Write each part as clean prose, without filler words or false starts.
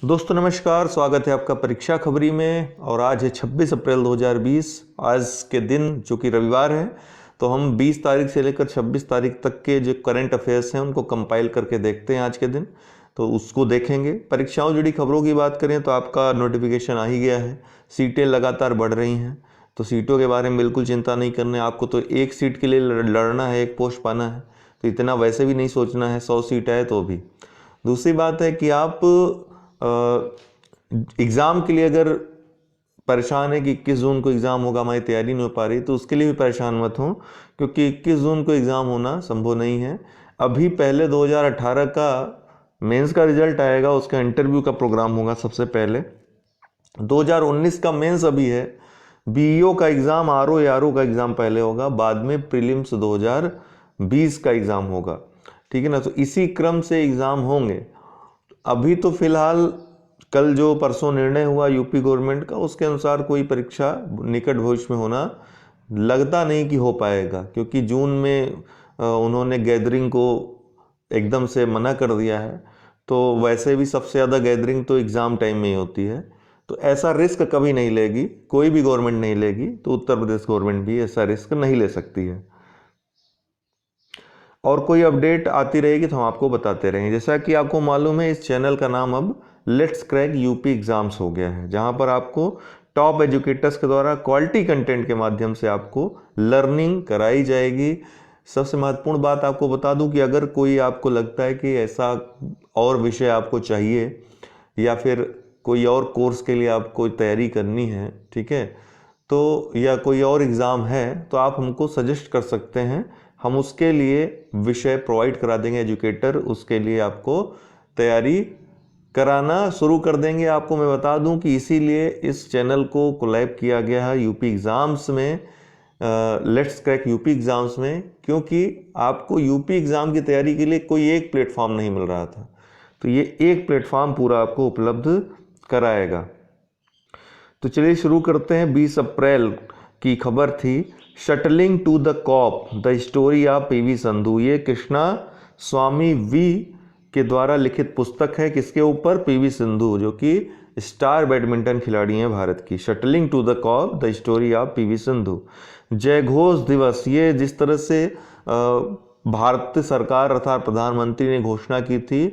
दोस्तों नमस्कार, स्वागत है आपका परीक्षा खबरी में। और आज है 26 अप्रैल 2020। आज के दिन जो कि रविवार है, तो हम 20 तारीख से लेकर 26 तारीख तक के जो करंट अफेयर्स हैं उनको कंपाइल करके देखते हैं आज के दिन, तो उसको देखेंगे। परीक्षाओं जुड़ी खबरों की बात करें तो आपका नोटिफिकेशन आ ही गया है। सीटें लगातार बढ़ रही हैं, तो सीटों के बारे में बिल्कुल चिंता नहीं करना है आपको। तो एक सीट के लिए लड़ना है, एक पोस्ट पाना है, तो इतना वैसे भी नहीं सोचना है 100 सीट है तो भी। दूसरी बात है कि आप एग्ज़ाम के लिए अगर परेशान है कि 21 जून को एग्ज़ाम होगा, हमारी तैयारी नहीं हो पा रही, तो उसके लिए भी परेशान मत हो, क्योंकि 21 जून को एग्ज़ाम होना संभव नहीं है। अभी पहले 2018 का मेंस का रिजल्ट आएगा, उसका इंटरव्यू का प्रोग्राम होगा सबसे पहले। 2019 का मेंस अभी है, बीईओ का एग्ज़ाम, आरओ एआरओ का एग्ज़ाम पहले होगा, बाद में प्रीलिम्स 2020 का एग्ज़ाम होगा, ठीक है ना। तो इसी क्रम से एग्ज़ाम होंगे। अभी तो फिलहाल कल जो परसों निर्णय हुआ यूपी गवर्नमेंट का, उसके अनुसार कोई परीक्षा निकट भविष्य में होना लगता नहीं कि हो पाएगा, क्योंकि जून में उन्होंने गैदरिंग को एकदम से मना कर दिया है। तो वैसे भी सबसे ज़्यादा गैदरिंग तो एग्ज़ाम टाइम में ही होती है, तो ऐसा रिस्क कभी नहीं लेगी, कोई भी गवर्नमेंट नहीं लेगी। तो उत्तर प्रदेश गवर्नमेंट भी ऐसा रिस्क नहीं ले सकती है। और कोई अपडेट आती रहेगी तो हम आपको बताते रहेंगे। जैसा कि आपको मालूम है, इस चैनल का नाम अब लेट्स क्रैक यूपी एग्जाम्स हो गया है, जहां पर आपको टॉप एजुकेटर्स के द्वारा क्वालिटी कंटेंट के माध्यम से आपको लर्निंग कराई जाएगी। सबसे महत्वपूर्ण बात आपको बता दूं कि अगर कोई आपको लगता है कि ऐसा और विषय आपको चाहिए या फिर कोई और कोर्स के लिए आपको तैयारी करनी है, ठीक है, तो या कोई और एग्ज़ाम है, तो आप हमको सजेस्ट कर सकते हैं। हम उसके लिए विषय प्रोवाइड करा देंगे, एजुकेटर उसके लिए आपको तैयारी कराना शुरू कर देंगे। आपको मैं बता दूं कि इसीलिए इस चैनल को कोलैब किया गया है यूपी एग्ज़ाम्स में, लेट्स क्रैक यूपी एग्ज़ाम्स में, क्योंकि आपको यूपी एग्ज़ाम की तैयारी के लिए कोई एक प्लेटफॉर्म नहीं मिल रहा था, तो ये एक प्लेटफॉर्म पूरा आपको उपलब्ध कराएगा। तो चलिए शुरू करते हैं। 20 अप्रैल की खबर थी, shuttling to the top the story of PV Sindhu. ये कृष्णा स्वामी वी के द्वारा लिखित पुस्तक है। किसके ऊपर? पीवी सिंधु, जो कि स्टार बैडमिंटन खिलाड़ी हैं भारत की। Shuttling to the top the story of PV Sindhu. जय घोष दिवस, ये जिस तरह से भारत सरकार अर्थात प्रधानमंत्री ने घोषणा की थी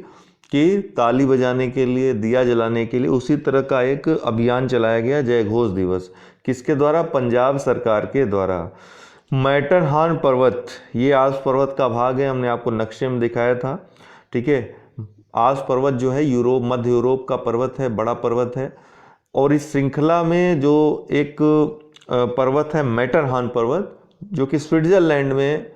कि ताली बजाने के लिए, दिया जलाने के लिए, उसी तरह का एक अभियान चलाया गया, जय घोष दिवस। किसके द्वारा? पंजाब सरकार के द्वारा। मैटरहार्न पर्वत, ये आल्प्स पर्वत का भाग है, हमने आपको नक्शे में दिखाया था, ठीक है। आल्प्स पर्वत जो है यूरोप, मध्य यूरोप का पर्वत है, बड़ा पर्वत है। और इस श्रृंखला में जो एक पर्वत है मैटरहार्न पर्वत, जो कि स्विट्जरलैंड में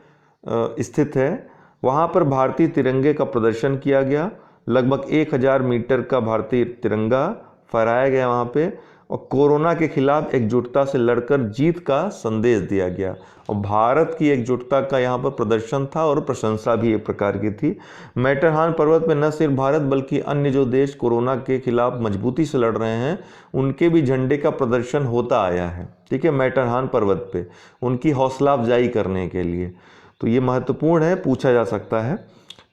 स्थित है, वहाँ पर भारतीय तिरंगे का प्रदर्शन किया गया। लगभग 1000 मीटर का भारतीय तिरंगा फहराया गया वहाँ पे, और कोरोना के खिलाफ एकजुटता से लड़कर जीत का संदेश दिया गया। और भारत की एकजुटता का यहाँ पर प्रदर्शन था, और प्रशंसा भी एक प्रकार की थी। मैटरहार्न पर्वत में न सिर्फ भारत बल्कि अन्य जो देश कोरोना के खिलाफ मजबूती से लड़ रहे हैं, उनके भी झंडे का प्रदर्शन होता आया है, ठीक है, मैटरहार्न पर्वत पे, उनकी हौसला अफजाई करने के लिए। तो ये महत्वपूर्ण है, पूछा जा सकता है,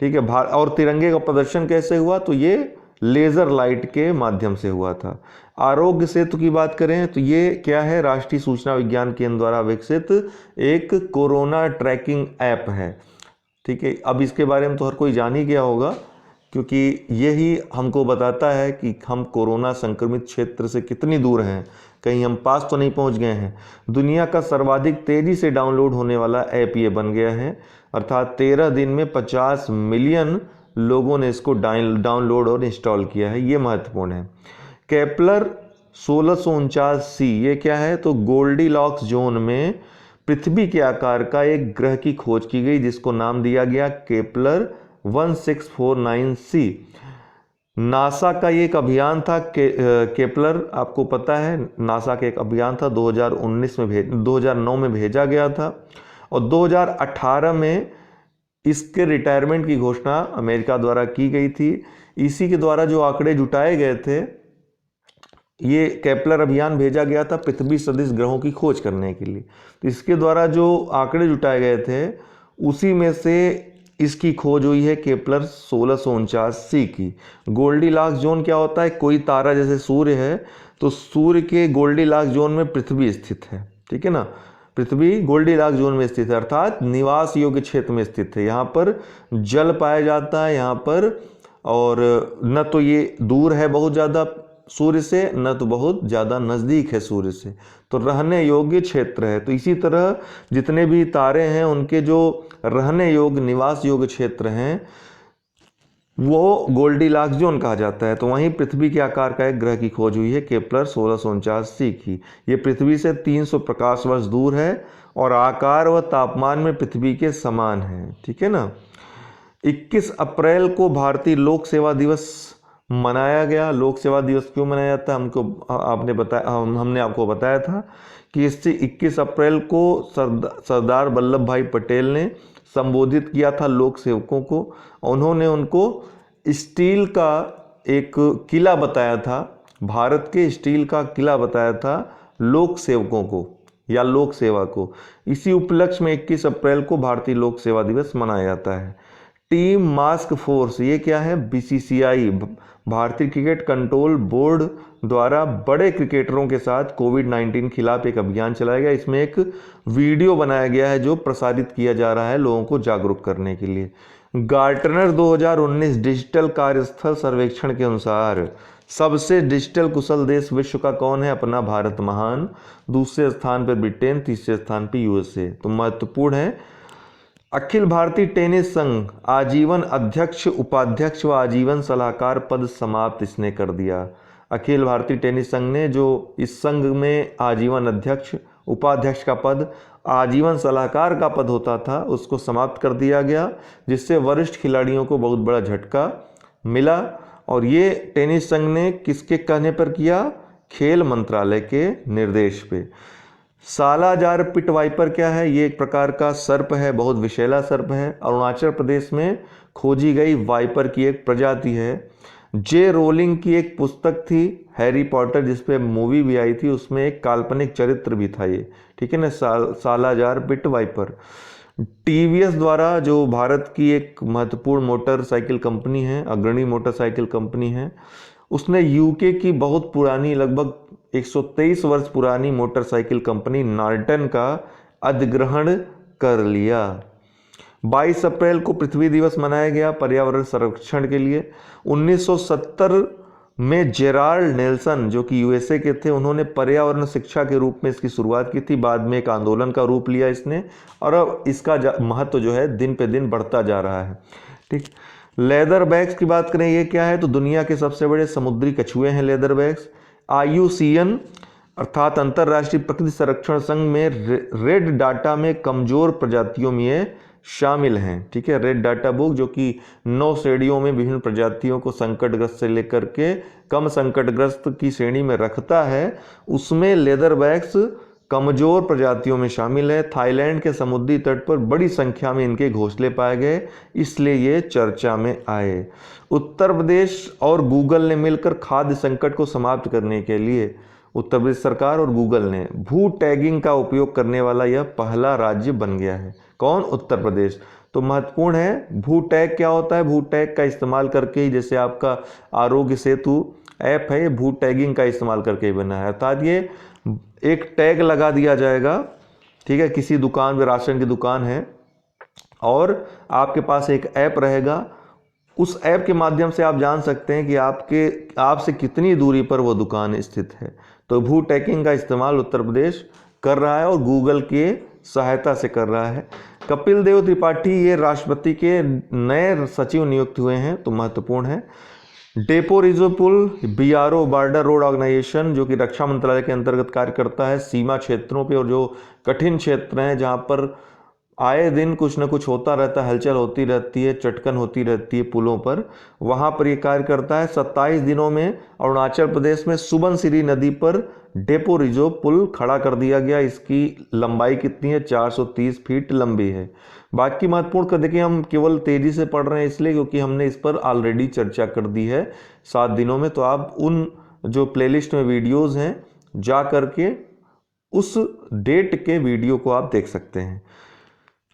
ठीक है। और तिरंगे का प्रदर्शन कैसे हुआ? तो ये लेज़र लाइट के माध्यम से हुआ था। आरोग्य सेतु की बात करें तो ये क्या है? राष्ट्रीय सूचना विज्ञान केंद्र द्वारा विकसित एक कोरोना ट्रैकिंग ऐप है, ठीक है। अब इसके बारे में तो हर कोई जान ही गया होगा, क्योंकि यही हमको बताता है कि हम कोरोना संक्रमित क्षेत्र से कितनी दूर हैं, कहीं हम पास तो नहीं पहुंच गए हैं। दुनिया का सर्वाधिक तेज़ी से डाउनलोड होने वाला ऐप ये बन गया है, अर्थात 13 दिन में 50 मिलियन लोगों ने इसको डाउनलोड और इंस्टॉल किया है। ये महत्वपूर्ण है। केपलर 1649c, ये क्या है? तो गोल्डीलॉक्स जोन में पृथ्वी के आकार का एक ग्रह की खोज की गई, जिसको नाम दिया गया केपलर 1649c। नासा का ये एक अभियान था, केपलर, आपको पता है नासा का एक अभियान था, 2009 में भेजा गया था, और 2018 में इसके रिटायरमेंट की घोषणा अमेरिका द्वारा की गई थी। इसी के द्वारा जो आंकड़े जुटाए गए थे, ये केपलर अभियान भेजा गया था पृथ्वी सदृश ग्रहों की खोज करने के लिए। तो इसके द्वारा जो आंकड़े जुटाए गए थे, उसी में से इसकी खोज हुई है केपलर 1649 की। गोल्डीलॉक्स जोन क्या होता है? कोई तारा जैसे सूर्य है तो सूर्य के गोल्डीलॉक्स जोन में पृथ्वी स्थित है, ठीक है ना। पृथ्वी गोल्डीलॉक्स जोन में स्थित है, अर्थात निवास योग्य क्षेत्र में स्थित है। यहाँ पर जल पाया जाता है यहाँ पर, और न तो ये दूर है बहुत ज़्यादा सूर्य से, न तो बहुत ज़्यादा नज़दीक है सूर्य से, तो रहने योग्य क्षेत्र है। तो इसी तरह जितने भी तारे हैं उनके जो रहने योग्य निवास योग्य क्षेत्र हैं वो गोल्डीलॉक्स जोन कहा जाता है। तो वहीं पृथ्वी के आकार का एक ग्रह की खोज हुई है केपलर 1649 की। ये पृथ्वी से 300 प्रकाश वर्ष दूर है और आकार व तापमान में पृथ्वी के समान है, ठीक है ना। 21 अप्रैल को भारतीय लोक सेवा दिवस मनाया गया। लोक सेवा दिवस क्यों मनाया जाता है हमने आपको बताया था कि इससे 21 अप्रैल को सरदार वल्लभ भाई पटेल ने संबोधित किया था लोक सेवकों को। उन्होंने उनको स्टील का एक किला बताया था, भारत के स्टील का किला बताया था लोक सेवकों को या लोक सेवा को। इसी उपलक्ष्य में 21 अप्रैल को भारतीय लोक सेवा दिवस मनाया जाता है। टीम मास्क फोर्स, ये क्या है? बीसीसीआई भारतीय क्रिकेट कंट्रोल बोर्ड द्वारा बड़े क्रिकेटरों के साथ कोविड-19 खिलाफ एक अभियान चलाया गया। इसमें एक वीडियो बनाया गया है जो प्रसारित किया जा रहा है लोगों को जागरूक करने के लिए। गार्टनर 2019 डिजिटल कार्यस्थल सर्वेक्षण के अनुसार सबसे डिजिटल कुशल देश विश्व का कौन है? अपना भारत महान। दूसरे स्थान पर ब्रिटेन, तीसरे स्थान पर यूएसए। तो महत्वपूर्ण है। अखिल भारतीय टेनिस संघ आजीवन अध्यक्ष, उपाध्यक्ष व आजीवन सलाहकार पद समाप्त इसने कर दिया। अखिल भारतीय टेनिस संघ ने जो इस संघ में आजीवन अध्यक्ष, उपाध्यक्ष का पद, आजीवन सलाहकार का पद होता था उसको समाप्त कर दिया गया, जिससे वरिष्ठ खिलाड़ियों को बहुत बड़ा झटका मिला। और ये टेनिस संघ ने किसके कहने पर किया? खेल मंत्रालय के निर्देश पे। सालाजार पिट वाइपर क्या है? ये एक प्रकार का सर्प है, बहुत विषैला सर्प है। अरुणाचल प्रदेश में खोजी गई वाइपर की एक प्रजाति है। जे रोलिंग की एक पुस्तक थी हैरी पॉटर, जिसपे मूवी भी आई थी, उसमें एक काल्पनिक चरित्र भी था ये, ठीक है ना, सालाजार पिट वाइपर। टीवीएस द्वारा, जो भारत की एक महत्वपूर्ण मोटरसाइकिल कंपनी है, अग्रणी मोटरसाइकिल कंपनी है, उसने यूके की बहुत पुरानी, लगभग 123 वर्ष पुरानी मोटरसाइकिल कंपनी नॉर्टन का अधिग्रहण कर लिया। 22 अप्रैल को पृथ्वी दिवस मनाया गया पर्यावरण संरक्षण के लिए। 1970 में जेराल्ड नेल्सन, जो कि यूएसए के थे, उन्होंने पर्यावरण शिक्षा के रूप में इसकी शुरुआत की थी। बाद में एक आंदोलन का रूप लिया इसने, और अब इसका महत्व जो है दिन पे दिन बढ़ता जा रहा है, ठीक। लेदर बैग्स की बात करें, ये क्या है? तो दुनिया के सबसे बड़े समुद्री कछुए हैं लेदर बैग्स। IUCN अर्थात अंतर्राष्ट्रीय प्रकृति संरक्षण संघ में रेड डाटा में कमजोर प्रजातियों में ये शामिल हैं, ठीक है। रेड डाटा बुक, जो कि 9 श्रेणियों में विभिन्न प्रजातियों को संकटग्रस्त से लेकर के कम संकटग्रस्त की श्रेणी में रखता है, उसमें लेदर बैग्स कमजोर प्रजातियों में शामिल है। थाईलैंड के समुद्री तट पर बड़ी संख्या में इनके घोंसले पाए गए, इसलिए ये चर्चा में आए। उत्तर प्रदेश और गूगल ने मिलकर खाद्य संकट को समाप्त करने के लिए, उत्तर प्रदेश सरकार और गूगल ने, भू टैगिंग का उपयोग करने वाला यह पहला राज्य बन गया है। कौन? उत्तर प्रदेश। तो महत्वपूर्ण है, भू टैग क्या होता है? भू टैग का इस्तेमाल करके ही, जैसे आपका आरोग्य सेतु ऐप है, ये भू टैगिंग का इस्तेमाल करके ही बना है। अर्थात ये एक टैग लगा दिया जाएगा, ठीक है, किसी दुकान में, राशन की दुकान है और आपके पास एक ऐप रहेगा, उस ऐप के माध्यम से आप जान सकते हैं कि आपसे कितनी दूरी पर वो दुकान स्थित है। तो भू टैगिंग का इस्तेमाल उत्तर प्रदेश कर रहा है और गूगल के सहायता से कर रहा है। कपिल देव त्रिपाठी ये राष्ट्रपति के नए सचिव नियुक्त हुए हैं, तो महत्वपूर्ण है। डेपो रिजोपुल बीआरओ बॉर्डर रोड ऑर्गेनाइजेशन, जो कि रक्षा मंत्रालय के अंतर्गत कार्य करता है सीमा क्षेत्रों पे, और जो कठिन क्षेत्र हैं जहां पर आए दिन कुछ न कुछ होता रहता है, हलचल होती रहती है, चटकन होती रहती है पुलों पर, वहां पर ये कार्य करता है। 27 दिनों में अरुणाचल प्रदेश में सुबनसिरी नदी पर डेपो रिजो पुल खड़ा कर दिया गया। इसकी लंबाई कितनी है? 430 फीट लंबी है। बाकी महत्वपूर्ण कर देखिए, हम केवल तेजी से पढ़ रहे हैं इसलिए क्योंकि हमने इस पर ऑलरेडी चर्चा कर दी है 7 दिनों में। तो आप उन जो प्लेलिस्ट में वीडियोस हैं जा करके उस डेट के वीडियो को आप देख सकते हैं।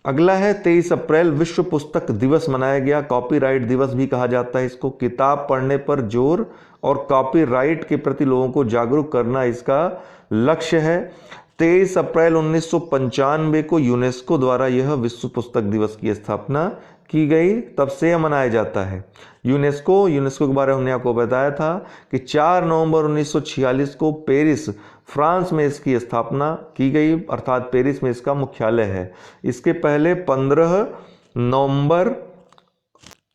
अगला है 23 अप्रैल विश्व पुस्तक दिवस मनाया गया। कॉपीराइट दिवस भी कहा जाता है इसको। किताब पढ़ने पर जोर और कॉपीराइट के प्रति लोगों को जागरूक करना इसका लक्ष्य है। 23 अप्रैल 1995 को यूनेस्को द्वारा यह विश्व पुस्तक दिवस की स्थापना की गई, तब से यह मनाया जाता है। यूनेस्को के बारे में हमने आपको बताया था कि 4 नवंबर 1946 को पेरिस फ्रांस में इसकी स्थापना की गई, अर्थात पेरिस में इसका मुख्यालय है। इसके पहले 15 नवंबर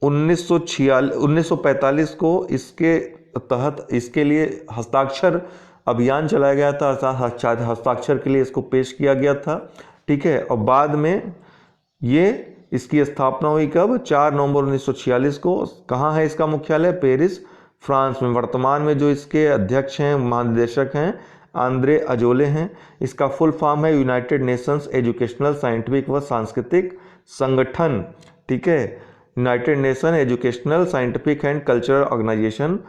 1945 को इसके तहत इसके लिए हस्ताक्षर अभियान चलाया गया था, अर्थात हस्ताक्षर के लिए इसको पेश किया गया था। ठीक है, और बाद में ये इसकी स्थापना हुई कब? 4 नवंबर 1946 को। कहाँ है इसका मुख्यालय? पेरिस फ्रांस में। वर्तमान में जो इसके अध्यक्ष हैं, महानिदेशक हैं, आंद्रे अजोले हैं। इसका फुल फॉर्म है यूनाइटेड नेशंस एजुकेशनल साइंटिफिक व सांस्कृतिक संगठन। ठीक है, United Nation educational scientific and cultural organisation.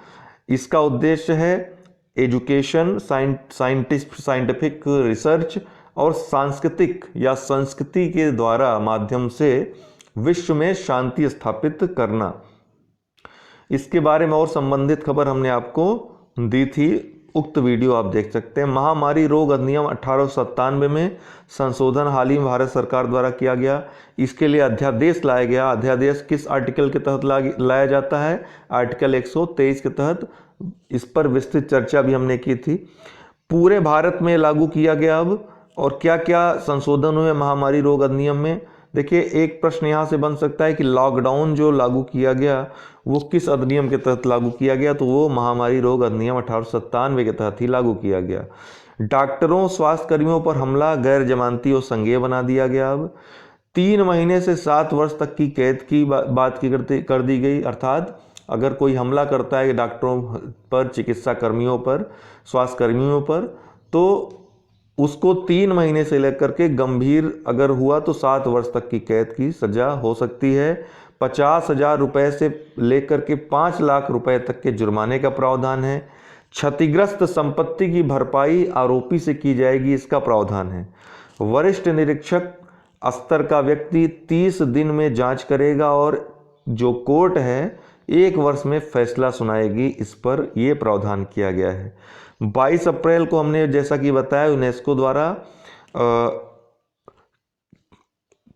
इसका उद्देश्य है एजुकेशन, साइंटिफिक रिसर्च और सांस्कृतिक या संस्कृति के द्वारा माध्यम से विश्व में शांति स्थापित करना। इसके बारे में और संबंधित खबर हमने आपको दी थी, उक्त वीडियो आप देख सकते हैं। महामारी रोग अधिनियम 1897 में संशोधन हाल ही में भारत सरकार द्वारा किया गया। इसके लिए अध्यादेश लाया गया। अध्यादेश किस आर्टिकल के तहत लाया जाता है? आर्टिकल 123 के तहत। इस पर विस्तृत चर्चा भी हमने की थी। पूरे भारत में लागू किया गया अब। और क्या क्या संशोधन हुए महामारी रोग अधिनियम में? देखिए, एक प्रश्न यहाँ से बन सकता है कि लॉकडाउन जो लागू किया गया वो किस अधिनियम के तहत लागू किया गया? तो वो महामारी रोग अधिनियम 1897 के तहत ही लागू किया गया। डॉक्टरों, स्वास्थ्य कर्मियों पर हमला गैर जमानती और संज्ञेय बना दिया गया। अब 3 महीने से 7 वर्ष तक की कैद की बात कर दी गई, अर्थात अगर कोई हमला करता है डॉक्टरों पर, चिकित्सा कर्मियों पर, स्वास्थ्य कर्मियों पर, तो उसको 3 महीने से लेकर के गंभीर अगर हुआ तो 7 वर्ष तक की कैद की सजा हो सकती है। 50,000 रुपए से लेकर के 5 लाख रुपए तक के जुर्माने का प्रावधान है। क्षतिग्रस्त संपत्ति की भरपाई आरोपी से की जाएगी, इसका प्रावधान है। वरिष्ठ निरीक्षक स्तर का व्यक्ति 30 दिन में जांच करेगा और जो कोर्ट है 1 वर्ष में फैसला सुनाएगी, इस पर यह प्रावधान किया गया है। 22 अप्रैल को हमने जैसा कि बताया यूनेस्को द्वारा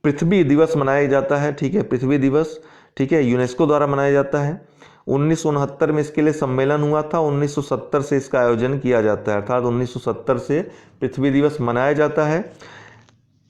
पृथ्वी दिवस मनाया जाता है। ठीक है, पृथ्वी दिवस, ठीक है, यूनेस्को द्वारा मनाया जाता है। 1969 में इसके लिए सम्मेलन हुआ था। 1970 से इसका आयोजन किया जाता है, अर्थात 1970 से पृथ्वी दिवस मनाया जाता है।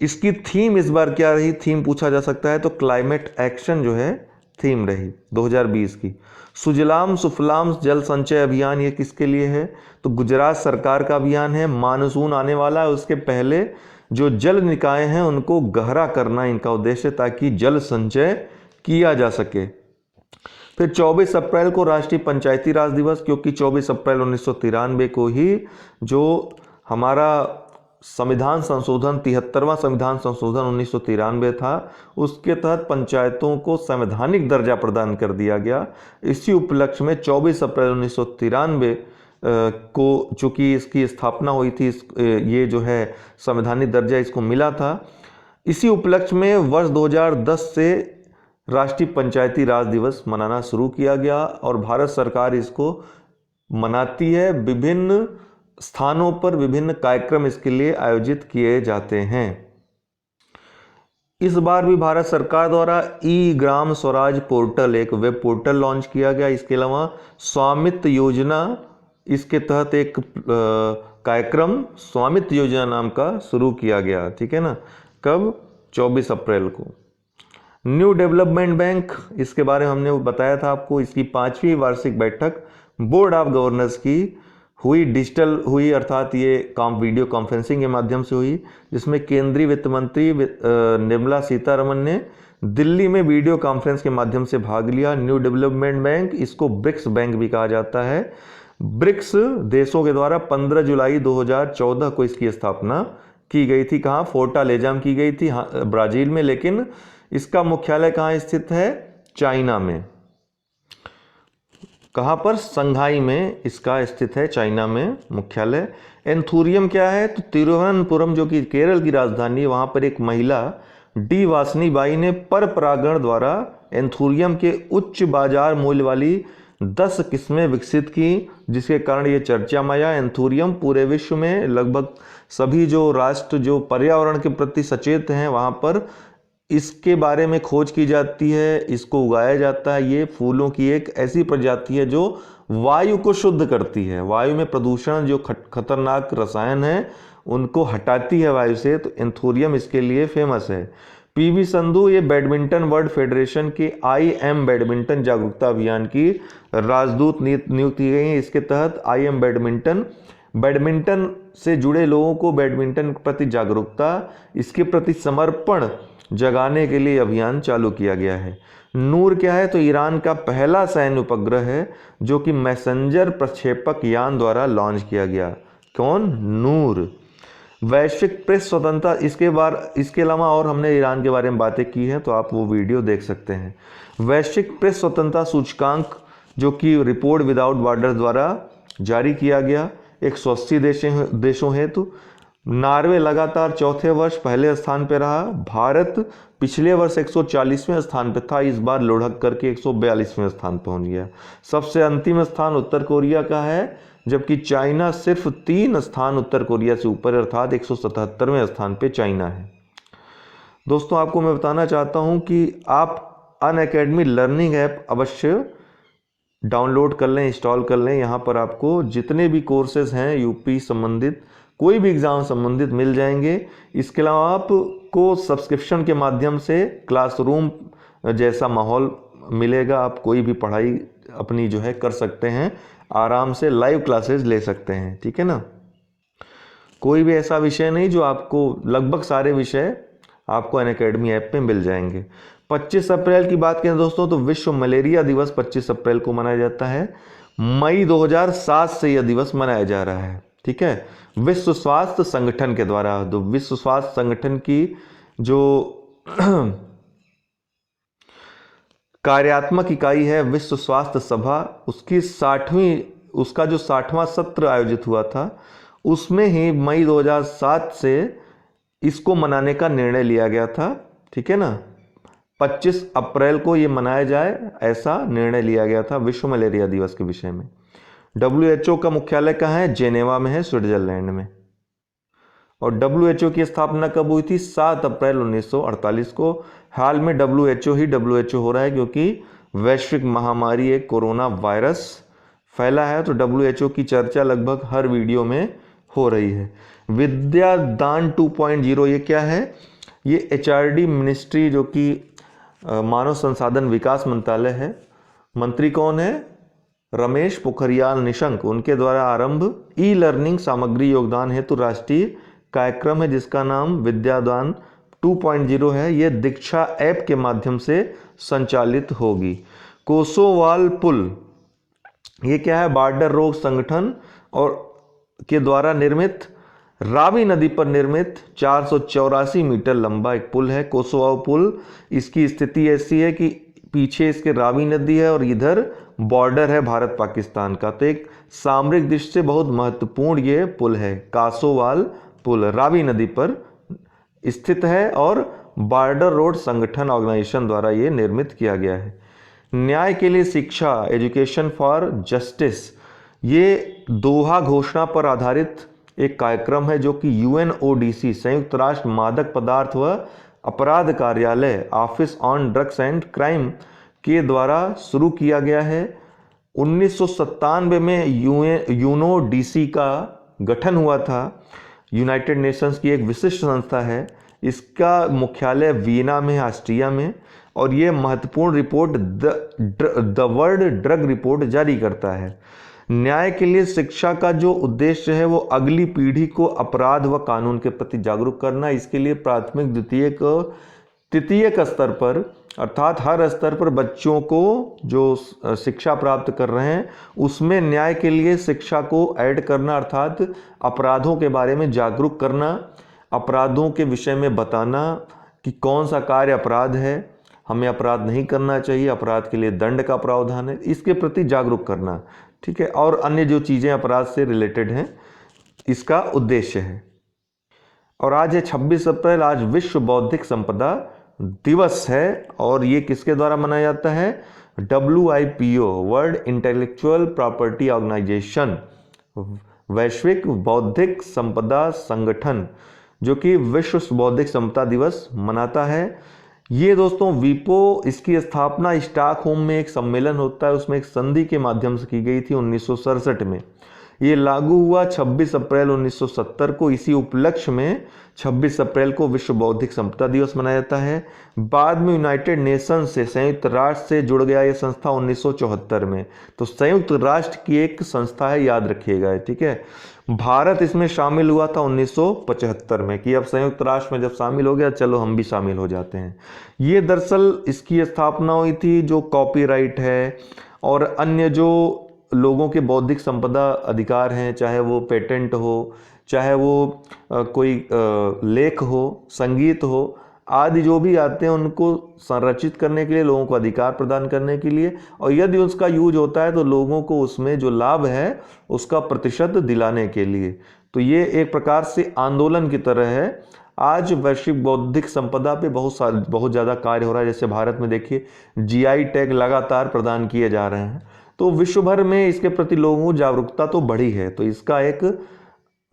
इसकी थीम इस बार क्या रही? थीम पूछा जा सकता है, तो क्लाइमेट एक्शन जो है थीम रही 2020 की। सुजलाम सुफलाम जल संचय अभियान, ये किसके लिए है? तो गुजरात सरकार का अभियान है। मानसून आने वाला है, उसके पहले जो जल निकाय हैं उनको गहरा करना इनका उद्देश्य, ताकि जल संचय किया जा सके। फिर 24 अप्रैल को राष्ट्रीय पंचायती राज दिवस, क्योंकि 24 अप्रैल 1993 को ही जो हमारा संविधान संशोधन 73वां संविधान संशोधन 1993 था, उसके तहत पंचायतों को संवैधानिक दर्जा प्रदान कर दिया गया। इसी उपलक्ष्य में 24 अप्रैल 1993 को चूंकि इसकी स्थापना हुई थी, ये जो है संवैधानिक दर्जा इसको मिला था। इसी उपलक्ष्य में वर्ष 2010 से राष्ट्रीय पंचायती राज दिवस मनाना शुरू किया गया और भारत सरकार इसको मनाती है। विभिन्न स्थानों पर विभिन्न कार्यक्रम इसके लिए आयोजित किए जाते हैं। इस बार भी भारत सरकार द्वारा ई ग्राम स्वराज पोर्टल, एक वेब पोर्टल लॉन्च किया गया। इसके अलावा स्वामित्व योजना, इसके तहत एक कार्यक्रम स्वामित्व योजना नाम का शुरू किया गया। ठीक है ना, कब? 24 अप्रैल को। न्यू डेवलपमेंट बैंक, इसके बारे में हमने बताया था आपको। इसकी 5वीं वार्षिक बैठक बोर्ड ऑफ गवर्नर्स की हुई, डिजिटल हुई, अर्थात ये वीडियो कॉन्फ्रेंसिंग के माध्यम से हुई, जिसमें केंद्रीय वित्त मंत्री निर्मला सीतारमण ने दिल्ली में वीडियो कॉन्फ्रेंस के माध्यम से भाग लिया। न्यू डेवलपमेंट बैंक, इसको ब्रिक्स बैंक भी कहा जाता है। ब्रिक्स देशों के द्वारा 15 जुलाई 2014 को इसकी स्थापना की गई थी। कहाँ? फोर्टालेजाम की गई थी, ब्राजील में, लेकिन इसका मुख्यालय कहाँ स्थित है? चाइना में। कहाँ पर? संघाई में इसका स्थित है, चाइना में मुख्यालय। एंथूरियम क्या है? तो तिरुवनंतपुरम, जो कि केरल की राजधानी है, वहाँ पर एक महिला डी वासनीबाई ने पर परागण द्वारा एंथूरियम के उच्च बाजार मूल्य वाली 10 किस्में विकसित की, जिसके कारण ये चर्चा में आया। एंथूरियम पूरे विश्व में लगभग सभी जो राष्ट्र जो पर्यावरण के प्रति सचेत हैं वहाँ पर इसके बारे में खोज की जाती है, इसको उगाया जाता है। ये फूलों की एक ऐसी प्रजाति है जो वायु को शुद्ध करती है, वायु में प्रदूषण जो खतरनाक रसायन है उनको हटाती है वायु से, तो एंथूरियम इसके लिए फेमस है। पीवी संधू ये बैडमिंटन वर्ल्ड फेडरेशन की IM बैडमिंटन जागरूकता अभियान की राजदूत नियुक्त की गई है। इसके तहत IM बैडमिंटन से जुड़े लोगों को बैडमिंटन के प्रति जागरूकता, इसके प्रति समर्पण जगाने के लिए अभियान चालू किया गया है। नूर क्या है? तो ईरान का पहला सैन्य उपग्रह है जो कि मैसेंजर प्रक्षेपक यान द्वारा लॉन्च किया गया। कौन? नूर। वैश्विक प्रेस स्वतंत्रता, इसके अलावा और हमने ईरान के बारे में बातें की हैं तो आप वो वीडियो देख सकते हैं। वैश्विक प्रेस स्वतंत्रता सूचकांक जो कि रिपोर्ट विदाउट बॉर्डर द्वारा जारी किया गया 180 देशों हेतु। नॉर्वे लगातार चौथे वर्ष पहले स्थान पर रहा। भारत पिछले वर्ष 140वें स्थान पर था, इस बार लुढ़क करके 142वें स्थान पहुंच गया। सबसे अंतिम स्थान उत्तर कोरिया का है, जबकि चाइना सिर्फ 3 स्थान उत्तर कोरिया से ऊपर, अर्थात 177वें स्थान पे चाइना है। दोस्तों आपको मैं बताना चाहता हूं कि आप अनअकैडमी लर्निंग ऐप अवश्य डाउनलोड कर लें, इंस्टॉल कर लें। यहाँ पर आपको जितने भी कोर्सेज हैं यूपी संबंधित, कोई भी एग्ज़ाम संबंधित मिल जाएंगे। इसके अलावा आपको सब्सक्रिप्शन के माध्यम से क्लासरूम जैसा माहौल मिलेगा, आप कोई भी पढ़ाई अपनी जो है कर सकते हैं, आराम से लाइव क्लासेस ले सकते हैं, ठीक है ना। कोई भी ऐसा विषय नहीं जो आपको, लगभग सारे विषय आपको अनअकैडमी ऐप पे मिल जाएंगे। 25 अप्रैल की बात करें दोस्तों तो विश्व मलेरिया दिवस 25 अप्रैल को मनाया जाता है। मई 2007 से यह दिवस मनाया जा रहा है, ठीक है, विश्व स्वास्थ्य संगठन के द्वारा। तो विश्व स्वास्थ्य संगठन की जो कार्यात्मक इकाई है विश्व स्वास्थ्य सभा, उसका जो 60वां सत्र आयोजित हुआ था, उसमें ही मई 2007 से इसको मनाने का निर्णय लिया गया था, ठीक है ना। 25 अप्रैल को ये मनाया जाए ऐसा निर्णय लिया गया था विश्व मलेरिया दिवस के विषय में। WHO का मुख्यालय कहाँ है? जेनेवा में है, स्विट्जरलैंड में। और WHO की स्थापना कब हुई थी? 7 अप्रैल 1948 को। हाल में WHO हो रहा है क्योंकि वैश्विक महामारी एक कोरोना वायरस फैला है, तो WHO की चर्चा लगभग हर वीडियो में हो रही है। विद्या दान 2.0 ये क्या है? ये HRD मिनिस्ट्री जो कि मानव संसाधन विकास मंत्रालय है, मंत्री कौन है? रमेश पोखरियाल निशंक, उनके द्वारा आरंभ ई-लर्निंग सामग्री योगदान हेतु राष्ट्रीय कार्यक्रम है जिसका नाम विद्यादान 2.0 है। यह दीक्षा ऐप के माध्यम से संचालित होगी। कोसोवाल पुल ये क्या है? बॉर्डर रोग संगठन और के द्वारा निर्मित रावी नदी पर निर्मित 484 मीटर लंबा एक पुल है, कोसोवाल पुल। इसकी स्थिति ऐसी है कि पीछे इसके रावी नदी है और इधर बॉर्डर है भारत पाकिस्तान का, तो एक सामरिक दृष्टि से बहुत महत्वपूर्ण ये पुल है। कासोवाल पुल रावी नदी पर स्थित है और बॉर्डर रोड संगठन ऑर्गेनाइजेशन द्वारा ये निर्मित किया गया है। न्याय के लिए शिक्षा, एजुकेशन फॉर जस्टिस, ये दोहा घोषणा पर आधारित एक कार्यक्रम है जो कि UNODC संयुक्त राष्ट्र मादक पदार्थ व अपराध कार्यालय office on drugs and crime के द्वारा शुरू किया गया है। 1997 में UNODC का गठन हुआ था। यूनाइटेड नेशंस की एक विशिष्ट संस्था है, इसका मुख्यालय वियना में, ऑस्ट्रिया में, और ये महत्वपूर्ण report the world drug report जारी करता है। न्याय के लिए शिक्षा का जो उद्देश्य है वो अगली पीढ़ी को अपराध व कानून के प्रति जागरूक करना। इसके लिए प्राथमिक, द्वितीयक, तृतीयक स्तर पर, अर्थात हर स्तर पर बच्चों को जो शिक्षा प्राप्त कर रहे हैं उसमें न्याय के लिए शिक्षा को ऐड करना, अर्थात अपराधों के बारे में जागरूक करना, अपराधों के विषय में बताना कि कौन सा कार्य अपराध है, हमें अपराध नहीं करना चाहिए, अपराध के लिए दंड का प्रावधान है, इसके प्रति जागरूक करना, ठीक है, और अन्य जो चीज़ें अपराध से रिलेटेड हैं, इसका उद्देश्य है। और आज है 26 अप्रैल, आज विश्व बौद्धिक संपदा दिवस है और ये किसके द्वारा मनाया जाता है? WIPO, world intellectual property organisation, वैश्विक बौद्धिक संपदा संगठन, जो कि विश्व बौद्धिक संपदा दिवस मनाता है। ये दोस्तों वीपो, इसकी स्थापना स्टॉकहोम में एक सम्मेलन होता है, उसमें एक संधि के माध्यम से की गई थी 1967 में। ये लागू हुआ 26 अप्रैल 1970 को। इसी उपलक्ष्य में 26 अप्रैल को विश्व बौद्धिक संपदा दिवस मनाया जाता है। बाद में यूनाइटेड नेशन से, संयुक्त राष्ट्र से जुड़ गया ये संस्था 1974 में। तो संयुक्त राष्ट्र की एक संस्था है, याद रखिएगा, ठीक है। भारत इसमें शामिल हुआ था 1975 में कि अब संयुक्त राष्ट्र में जब शामिल हो गया, चलो हम भी शामिल हो जाते हैं। ये दरअसल इसकी स्थापना हुई थी जो कॉपीराइट है और अन्य जो लोगों के बौद्धिक संपदा अधिकार हैं, चाहे वो पेटेंट हो, चाहे वो कोई लेख हो, संगीत हो, आदि जो भी आते हैं उनको संरक्षित करने के लिए, लोगों को अधिकार प्रदान करने के लिए, और यदि उसका यूज होता है तो लोगों को उसमें जो लाभ है उसका प्रतिशत दिलाने के लिए। तो ये एक प्रकार से आंदोलन की तरह है। आज वैश्विक बौद्धिक संपदा पे बहुत ज़्यादा कार्य हो रहा है। जैसे भारत में देखिए GI टैग लगातार प्रदान किए जा रहे हैं, तो विश्व भर में इसके प्रति लोगों को जागरूकता तो बढ़ी है। तो इसका एक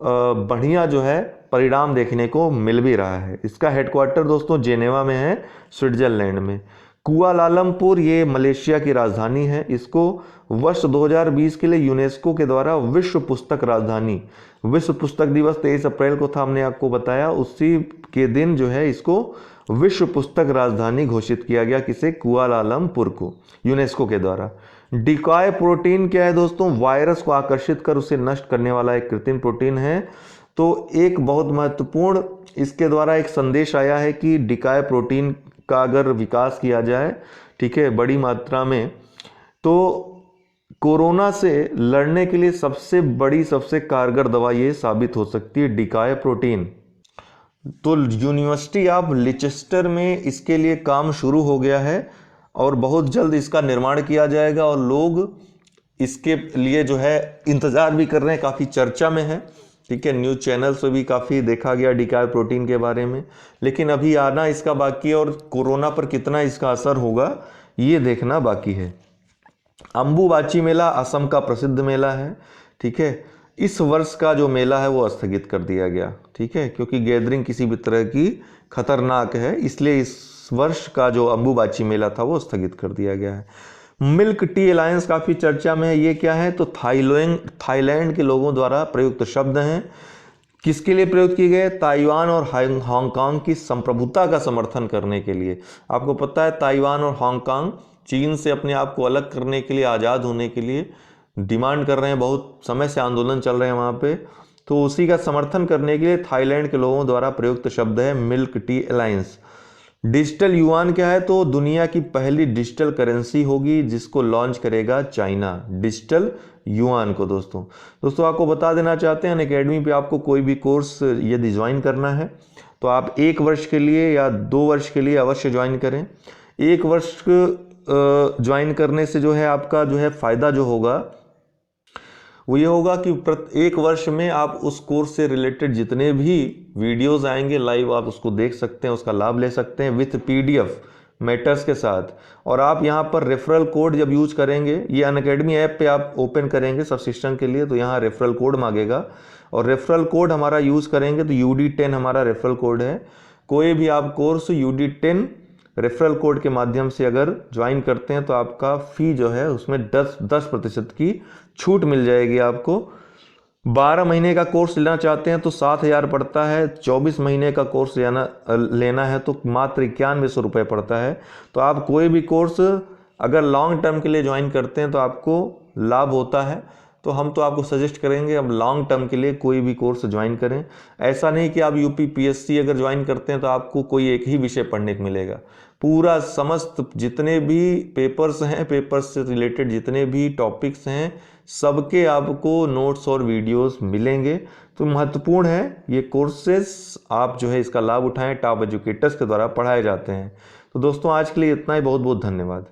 बढ़िया जो है परिणाम देखने को मिल भी रहा है। इसका हेडक्वार्टर दोस्तों जेनेवा में है, स्विट्जरलैंड में। कुआलालंपुर ये मलेशिया की राजधानी है। इसको वर्ष 2020 के लिए यूनेस्को के द्वारा विश्व पुस्तक राजधानी, विश्व पुस्तक दिवस 23 अप्रैल को था, हमने आपको बताया, उसी के दिन जो है इसको विश्व पुस्तक राजधानी घोषित किया गया। किसे? कुआलालंपुर को, यूनेस्को के द्वारा। डिकॉय प्रोटीन क्या है दोस्तों? वायरस को आकर्षित कर उसे नष्ट करने वाला एक कृत्रिम प्रोटीन है। तो एक बहुत महत्वपूर्ण इसके द्वारा एक संदेश आया है कि डिकॉय प्रोटीन का अगर विकास किया जाए, ठीक है, बड़ी मात्रा में, तो कोरोना से लड़ने के लिए सबसे बड़ी, सबसे कारगर दवा ये साबित हो सकती है, डिकॉय प्रोटीन। तो यूनिवर्सिटी ऑफ लिचेस्टर में इसके लिए काम शुरू हो गया है और बहुत जल्द इसका निर्माण किया जाएगा और लोग इसके लिए जो है इंतज़ार भी कर रहे हैं, काफ़ी चर्चा में है, ठीक है। न्यूज़ चैनल्स पे भी काफ़ी देखा गया डिकॉय प्रोटीन के बारे में, लेकिन अभी आना इसका बाकी है और कोरोना पर कितना इसका असर होगा ये देखना बाकी है। अंबुबाची मेला असम का प्रसिद्ध मेला है, ठीक है। इस वर्ष का जो मेला है वो स्थगित कर दिया गया, ठीक है, क्योंकि गैदरिंग किसी भी तरह की खतरनाक है, इसलिए इस वर्ष का जो अंबुबाची मेला था वो स्थगित कर दिया गया है। मिल्क टी अलायंस काफ़ी चर्चा में है। ये क्या है? तो थाईलैंड के लोगों द्वारा प्रयुक्त शब्द हैं। किसके लिए प्रयोग किए गए? ताइवान और हांगकांग की संप्रभुता का समर्थन करने के लिए। आपको पता है ताइवान और हांगकांग चीन से अपने आप को अलग करने के लिए, आज़ाद होने के लिए डिमांड कर रहे हैं, बहुत समय से आंदोलन चल रहे हैं वहाँ पे। तो उसी का समर्थन करने के लिए थाईलैंड के लोगों द्वारा प्रयुक्त शब्द है milk tea alliance. Digital yuan क्या है? तो दुनिया की पहली डिजिटल करेंसी होगी जिसको लॉन्च करेगा चाइना, डिजिटल युआन को। दोस्तों आपको बता देना चाहते हैं, अनअकैडमी पे आपको कोई भी कोर्स यदि ज्वाइन करना है तो आप 1 वर्ष के लिए या 2 वर्ष के लिए अवश्य ज्वाइन करें। 1 वर्ष ज्वाइन करने से जो है आपका जो है फ़ायदा जो होगा वो ये होगा कि 1 वर्ष में आप उस कोर्स से रिलेटेड जितने भी वीडियोस आएंगे लाइव, आप उसको देख सकते हैं, उसका लाभ ले सकते हैं विथ PDF मैटर्स के साथ। और आप यहाँ पर रेफरल कोड जब यूज करेंगे, ये अनअकैडमी ऐप पे आप ओपन करेंगे सब्सक्रिप्शन के लिए, तो यहाँ रेफरल कोड मांगेगा और रेफरल कोड हमारा यूज़ करेंगे तो UD10 हमारा रेफरल कोड है। कोई भी आप कोर्स UD10 रेफरल कोड के माध्यम से अगर ज्वाइन करते हैं तो आपका फ़ी जो है उसमें 10% की छूट मिल जाएगी आपको। 12 महीने का कोर्स लेना चाहते हैं तो 7,000 पड़ता है। 24 महीने का कोर्स लेना है तो मात्र 9100 रुपये पड़ता है। तो आप कोई भी कोर्स अगर लॉन्ग टर्म के लिए ज्वाइन करते हैं तो आपको लाभ होता है। तो हम तो आपको सजेस्ट करेंगे अब लॉन्ग टर्म के लिए कोई भी कोर्स ज्वाइन करें। ऐसा नहीं कि आप UPPSC अगर ज्वाइन करते हैं तो आपको कोई एक ही विषय पढ़ने को मिलेगा। पूरा समस्त जितने भी पेपर्स हैं, पेपर्स से रिलेटेड जितने भी टॉपिक्स हैं, सबके आपको नोट्स और वीडियोस मिलेंगे। तो महत्वपूर्ण है ये कोर्सेस, आप जो है इसका लाभ उठाएं। टॉप एजुकेटर्स के द्वारा पढ़ाए जाते हैं। तो दोस्तों आज के लिए इतना ही। बहुत बहुत धन्यवाद।